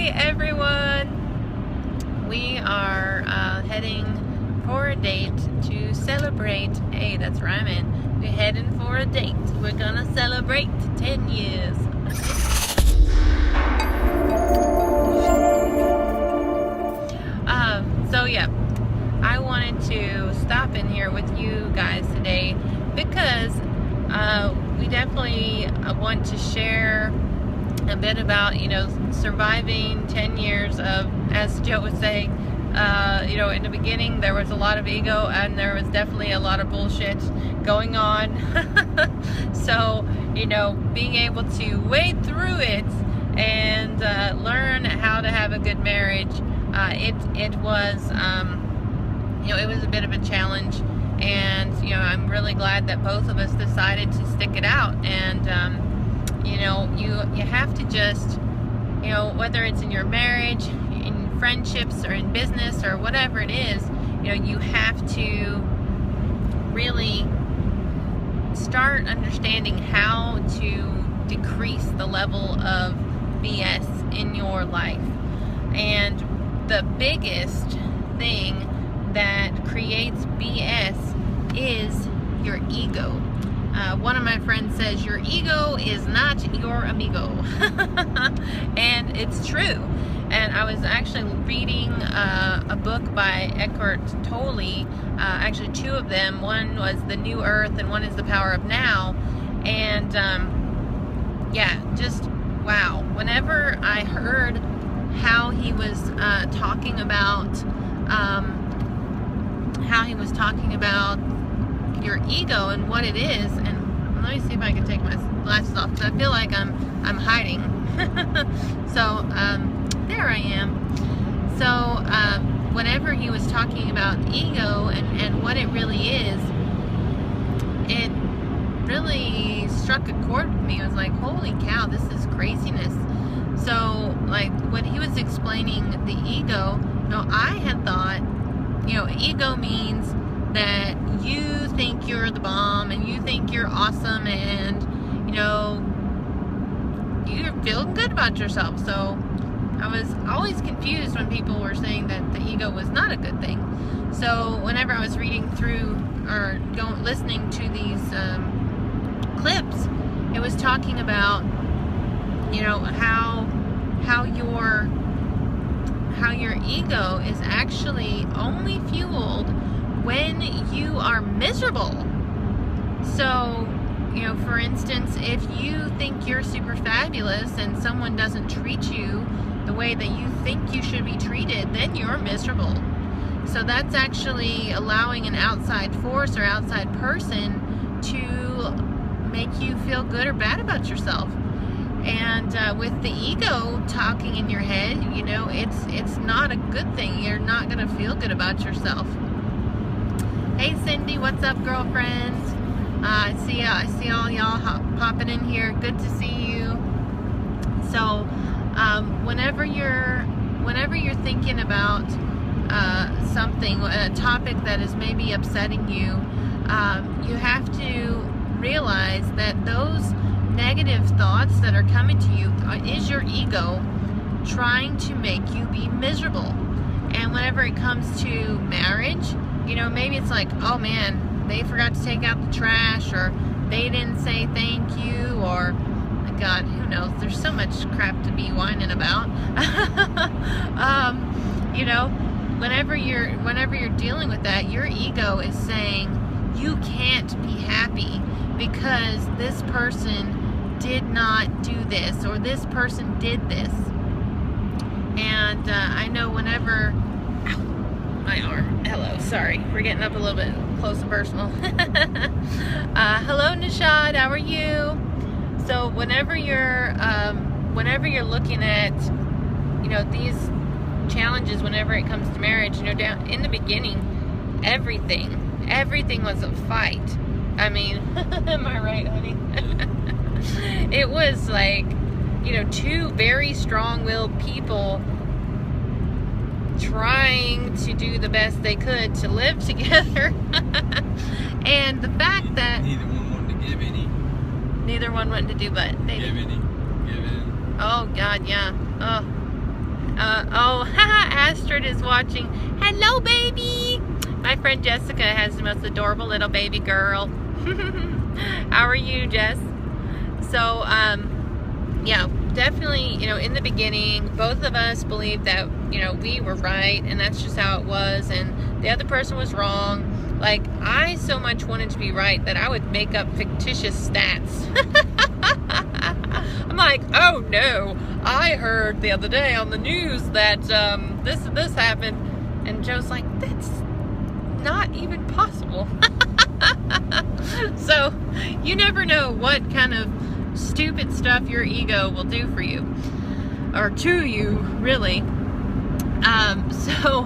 Hey everyone! We are heading for a date to celebrate. Hey, that's rhyming. We're heading for a date. We're gonna celebrate 10 years. So yeah, I wanted to stop in here with you guys today because we definitely want to share a bit about, surviving 10 years of, as Joe was saying, in the beginning there was a lot of ego and there was definitely a lot of bullshit going on. So, being able to wade through it and learn how to have a good marriage, it was a bit of a challenge, and I'm really glad that both of us decided to stick it out. And you have to just, whether it's in your marriage, in friendships, or in business, or whatever it is, you have to really start understanding how to decrease the level of BS in your life. And the biggest thing that creates BS is your ego. One of my friends says your ego is not your amigo. And it's true. And I was actually reading a book by Eckhart Tolle, actually two of them. One was The New Earth and one is The Power of Now. And just wow. Whenever I heard how he was talking about your ego and what it is, and let me see if I can take my glasses off because I feel like I'm hiding. So there I am. So whenever he was talking about ego and what it really is, it really struck a chord with me. I was like, holy cow, this is craziness. So like when he was explaining the ego, I had thought, ego means that you think you're the bomb and you think you're awesome and you're feeling good about yourself. So I was always confused when people were saying that the ego was not a good thing. So whenever I was reading through or listening to these clips, it was talking about how your ego is actually only fueled when you are miserable. So, for instance, if you think you're super fabulous and someone doesn't treat you the way that you think you should be treated, then you're miserable. So that's actually allowing an outside force or outside person to make you feel good or bad about yourself. And with the ego talking in your head, it's not a good thing. You're not going to feel good about yourself. Hey Cindy, what's up, girlfriend? I see all y'all popping in here. Good to see you. So whenever you're thinking about something, a topic that is maybe upsetting you, you have to realize that those negative thoughts that are coming to you is your ego trying to make you be miserable. And whenever it comes to marriage, maybe it's like, oh man, they forgot to take out the trash, or they didn't say thank you, or God, who knows, there's so much crap to be whining about. Whenever you're dealing with that, your ego is saying you can't be happy because this person did not do this, or this person did this. And I know whenever, ow, my arm, hello, sorry, we're getting up a little bit close and personal. Hello Nishad, how are you? So whenever you're looking at, these challenges, whenever it comes to marriage, down in the beginning, everything was a fight. I mean, am I right, honey? It was like, two very strong-willed people trying to do the best they could to live together. And the fact that neither one wanted to give any. Neither one wanted to do but. Give any. Give in. Oh, God, yeah. Oh. Oh, Astrid is watching. Hello, baby. My friend Jessica has the most adorable little baby girl. How are you, Jess? So, yeah, definitely, in the beginning, both of us believed that, we were right, and that's just how it was, and the other person was wrong. Like, I so much wanted to be right that I would make up fictitious stats. I'm like, oh no, I heard the other day on the news that this and this happened, and Joe's like, that's not even possible. So, you never know what kind of stupid stuff your ego will do for you, or to you, really. So,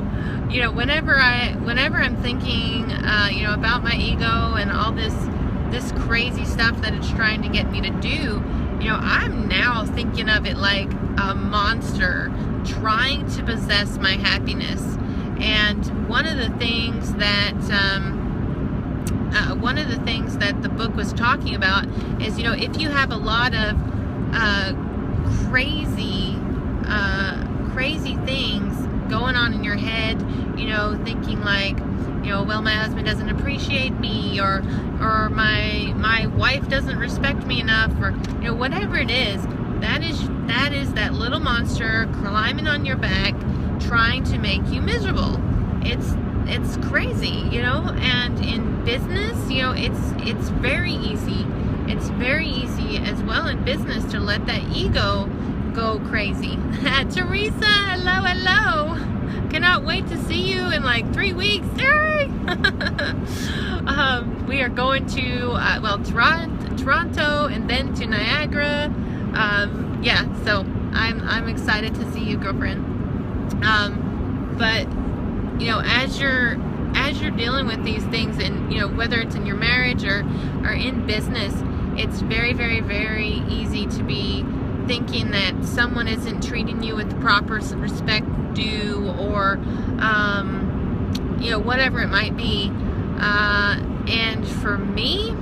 whenever I'm thinking, about my ego and all this crazy stuff that it's trying to get me to do, I'm now thinking of it like a monster trying to possess my happiness. And one of the things that the book was talking about is, if you have a lot of crazy things going on in your head, thinking like, well, my husband doesn't appreciate me, or my wife doesn't respect me enough, or whatever it is, that is that little monster climbing on your back trying to make you miserable. It's crazy, and in business, it's very easy. It's very easy as well in business to let that ego go crazy. Teresa, hello. Cannot wait to see you in like 3 weeks. Yay! We are going to, Toronto and then to Niagara. Yeah, so I'm excited to see you, girlfriend. But as you're dealing with these things, and whether it's in your marriage or in business, it's very, very, very easy to be thinking that someone isn't treating you with the proper respect due, or whatever it might be. And for me,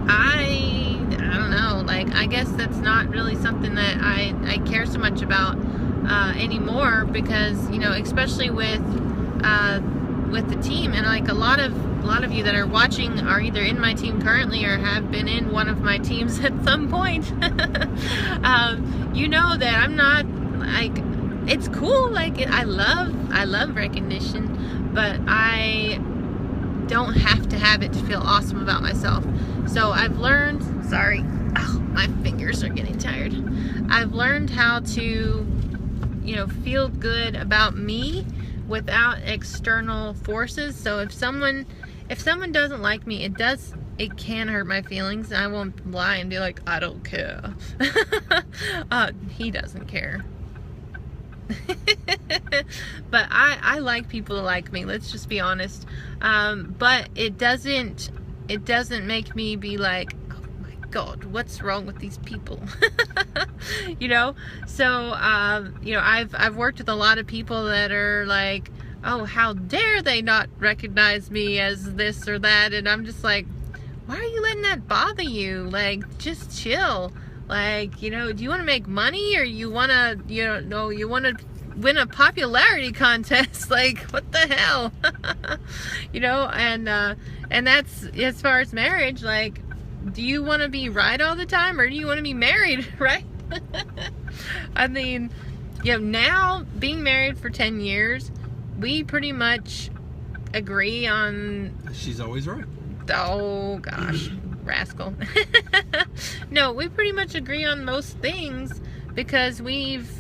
I don't know, like, I guess that's not really something that I care so much about anymore, because especially with the team, and like a lot of you that are watching are either in my team currently or have been in one of my teams at some point. That I'm not like, it's cool, like I love recognition, but I don't have to have it to feel awesome about myself. So I've learned, my fingers are getting tired. I've learned how to feel good about me without external forces. So if someone doesn't like me, it can hurt my feelings. I won't lie and be like, I don't care. He doesn't care. But I like people to like me, let's just be honest. But it doesn't make me be like, God, what's wrong with these people? So I've worked with a lot of people that are like, oh, how dare they not recognize me as this or that, and I'm just like, why are you letting that bother you? Like, just chill. Like, do you want to make money, or you want to you want to win a popularity contest? Like, what the hell? And that's as far as marriage. Like, do you want to be right all the time, or do you want to be married, right? I mean, now being married for 10 years, we pretty much agree on... She's always right. Oh, gosh. Rascal. No, we pretty much agree on most things because we've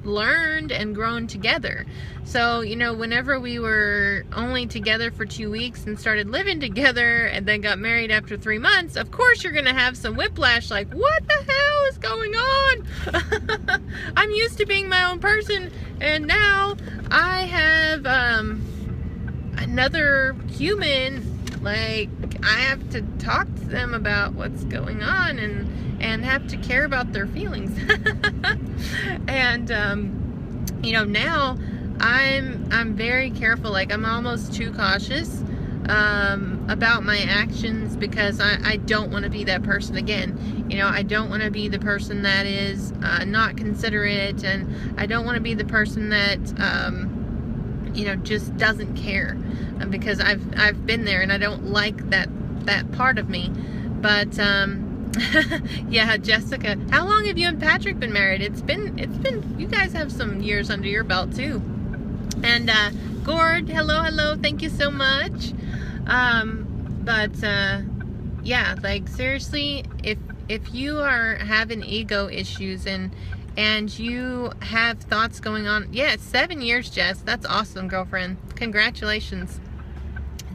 learned and grown together. So, whenever we were only together for 2 weeks and started living together and then got married after 3 months, of course you're going to have some whiplash, like, what the hell is going on? I'm used to being my own person, and now I have another human. Like, I have to talk to them about what's going on and have to care about their feelings. And now I'm very careful. Like, I'm almost too cautious. about my actions, because I don't want to be that person again. You know, I don't want to be the person that is not considerate, and I don't want to be the person that you know, just doesn't care, because I've been there, and I don't like that part of me. But yeah, Jessica, how long have you and Patrick been married? It's been you guys have some years under your belt too. And Gord, hello, thank you so much. Yeah, like seriously, if you are having ego issues and you have thoughts going on, yeah, 7 years, Jess, that's awesome, girlfriend, congratulations.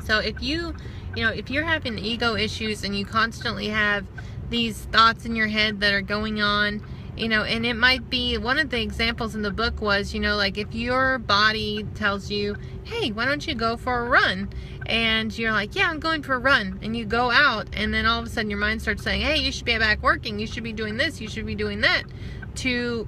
So if you know, if you're having ego issues and you constantly have these thoughts in your head that are going on, you know, and it might be, one of the examples in the book was, you know, like if your body tells you, hey, why don't you go for a run? And you're like, yeah, I'm going for a run. And you go out, and then all of a sudden your mind starts saying, hey, you should be back working. You should be doing this. You should be doing that. To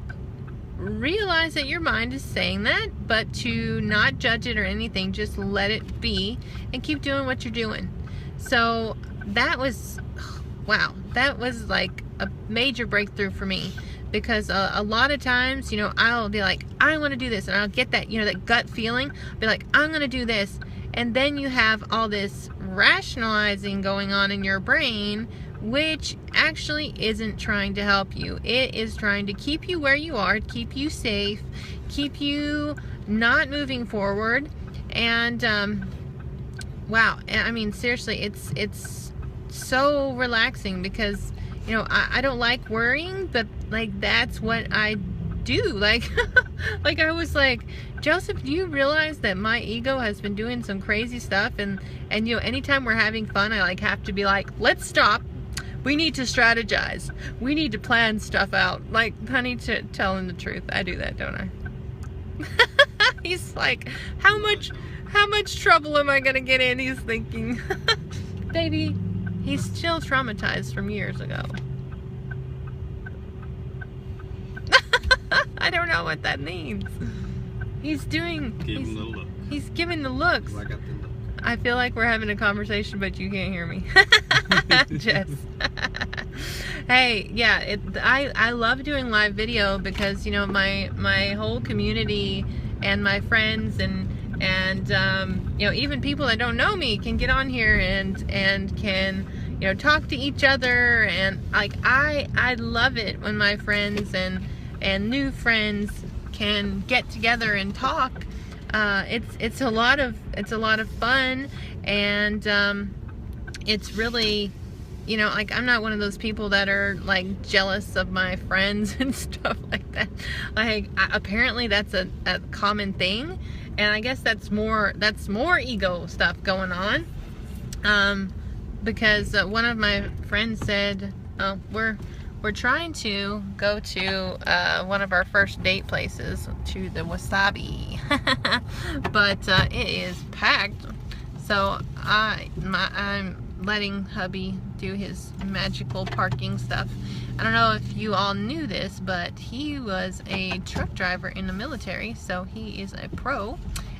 realize that your mind is saying that, but to not judge it or anything, just let it be and keep doing what you're doing. So that was, wow, that was like a major breakthrough for me. Because a lot of times, you know, I'll be like, I want to do this, and I'll get that, you know, that gut feeling, be like, I'm going to do this, and then you have all this rationalizing going on in your brain, which actually isn't trying to help you. It is trying to keep you where you are, keep you safe, keep you not moving forward. And wow, I mean, seriously, it's so relaxing, because you know, I don't like worrying, but like that's what I do. Like like I was like, Joseph, do you realize that my ego has been doing some crazy stuff, and you know, anytime we're having fun, I like have to be like, let's stop, we need to strategize, we need to plan stuff out. Like, honey, to tell him the truth, I do that, don't I? He's like, how much trouble am I gonna get in? He's thinking. Baby, he's still traumatized from years ago. I don't know what that means. He's doing. Giving the look. He's giving the looks. I got the look. I feel like we're having a conversation, but you can't hear me. Jess. Hey, yeah, I love doing live video, because you know, my whole community and my friends and you know, even people that don't know me can get on here and can, you know, talk to each other. And like I love it when my friends and new friends can get together and talk. It's a lot of fun, and it's really, you know, like I'm not one of those people that are like jealous of my friends and stuff like that. Like apparently that's a common thing, and I guess that's more ego stuff going on. Because one of my friends said, oh, we're trying to go to one of our first date places, to the Wasabi, but it is packed. So I'm letting hubby do his magical parking stuff. I don't know if you all knew this, but he was a truck driver in the military, so he is a pro.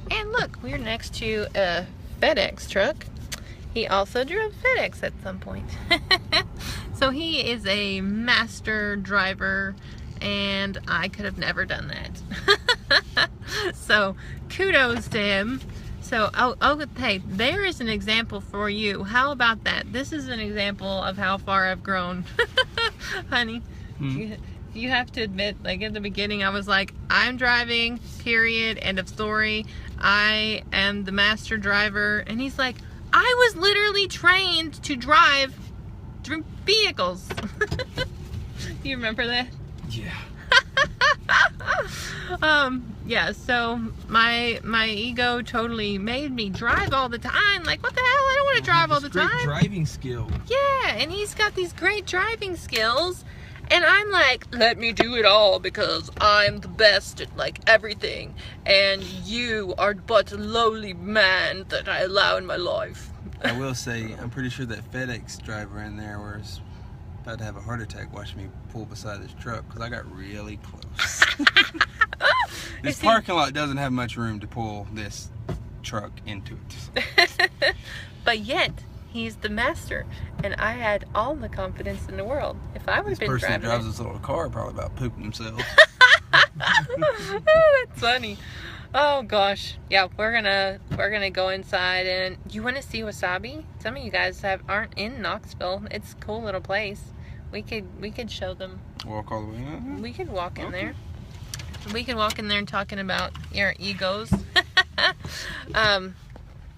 And look, we're next to a FedEx truck. He also drove FedEx at some point. So he is a master driver, and I could have never done that. So kudos to him. So, oh, hey, there is an example for you. How about that? This is an example of how far I've grown. Honey, you have to admit, like at the beginning, I was like, I'm driving, period, end of story. I am the master driver. And he's like, I was literally trained to drive vehicles. Do you remember that? Yeah. Yeah, so my ego totally made me drive all the time. Like, what the hell? I don't want to drive all the time. Great driving skill. Yeah, and he's got these great driving skills, and I'm like, let me do it all because I'm the best at like everything, and you are but a lowly man that I allow in my life. I will say, I'm pretty sure that FedEx driver in there was about to have a heart attack watching me pull beside this truck, because I got really close. This parking lot doesn't have much room to pull this truck into it. But yet, He's the master, and I had all the confidence in the world. If I would have been person that driving drives this little car probably about pooping himself. Oh, that's funny. Oh gosh, yeah. We're gonna go inside, and you want to see Wasabi? Some of you guys aren't in Knoxville. It's a cool little place. We could show them. Walk all the way in. We could walk in there. We could walk in there and talking about your egos.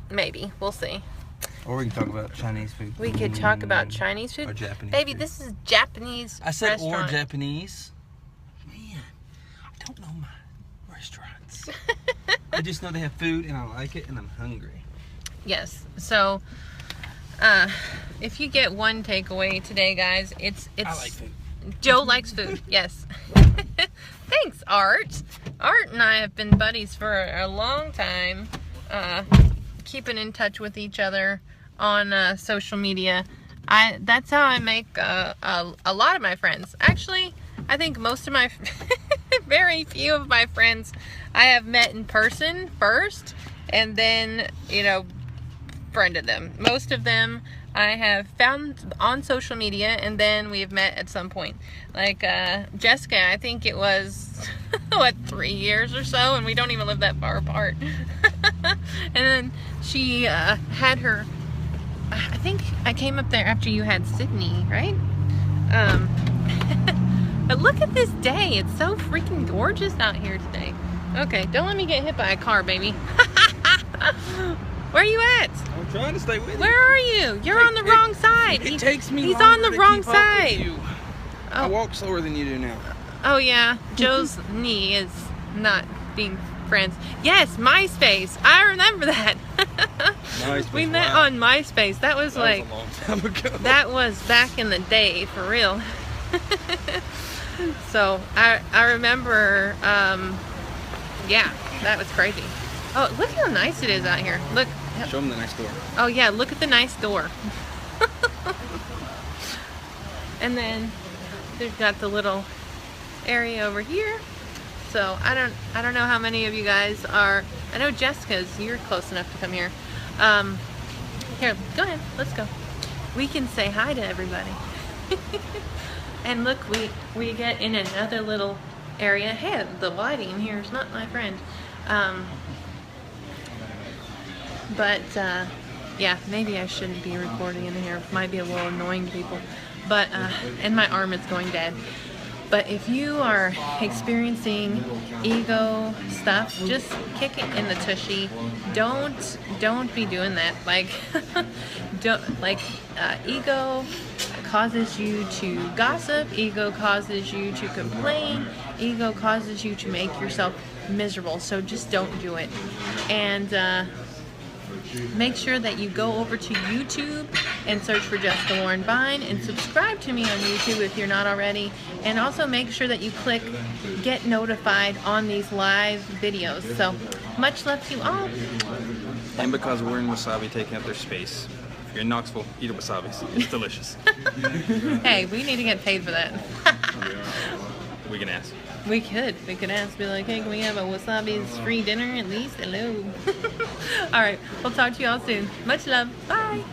Maybe we'll see. Or we can talk about Chinese food. We could talk about Chinese food. Or Japanese Baby, food. this is Japanese I said restaurant. or Japanese. Man, I don't know my restaurants. I just know they have food and I like it and I'm hungry. Yes. So, if you get one takeaway today, guys, it's I like food. Joe likes food. Yes. Thanks, Art. Art and I have been buddies for a long time, keeping in touch with each other on social media. That's how I make a lot of my friends. Actually, I think most of my very few of my friends I have met in person first, and then friended them. Most of them I have found on social media, and then we've met at some point. Like Jessica, I think it was 3 years or so, and we don't even live that far apart. And then she had her. I think I came up there after you had Sydney, right? But look at this day. It's so freaking gorgeous out here today. Okay, don't let me get hit by a car, baby. Where are you at? I'm trying to stay with you. Where are you? You're on the wrong side. It takes me He's longer on the to wrong keep up with side. you. I walk slower than you do now. Oh yeah, Joe's knee is not being friends. Yes, MySpace. I remember that. MySpace, We met wow. on MySpace. That was like, a long time ago. that was back in the day, for real. So I remember, yeah, that was crazy. Oh, look how nice it is out here. Look. Show them the next door. Oh yeah, look at the nice door. And then they've got the little area over here. So I don't know how many of you guys are. I know Jessica's, you're close enough to come here. Here, go ahead, let's go. We can say hi to everybody. And look, we get in another little area. Hey, the lighting here is not my friend. But yeah, maybe I shouldn't be recording in here. It might be a little annoying to people. But and my arm is going dead. But if you are experiencing ego stuff, just kick it in the tushy. Don't be doing that. Like ego causes you to gossip. Ego causes you to complain. Ego causes you to make yourself miserable. So just don't do it. And make sure that you go over to YouTube and search for Jessica Lauren Vine and subscribe to me on YouTube if you're not already. And also make sure that you click get notified on these live videos. So much love to you all. And because we're in Wasabi taking up their space. If you're in Knoxville, eat a wasabi. It's delicious. Hey, we need to get paid for that. We can ask. We could ask, be like, hey, can we have a Wasabi's free dinner at least? Hello. All right, we'll talk to you all soon. Much love. Bye.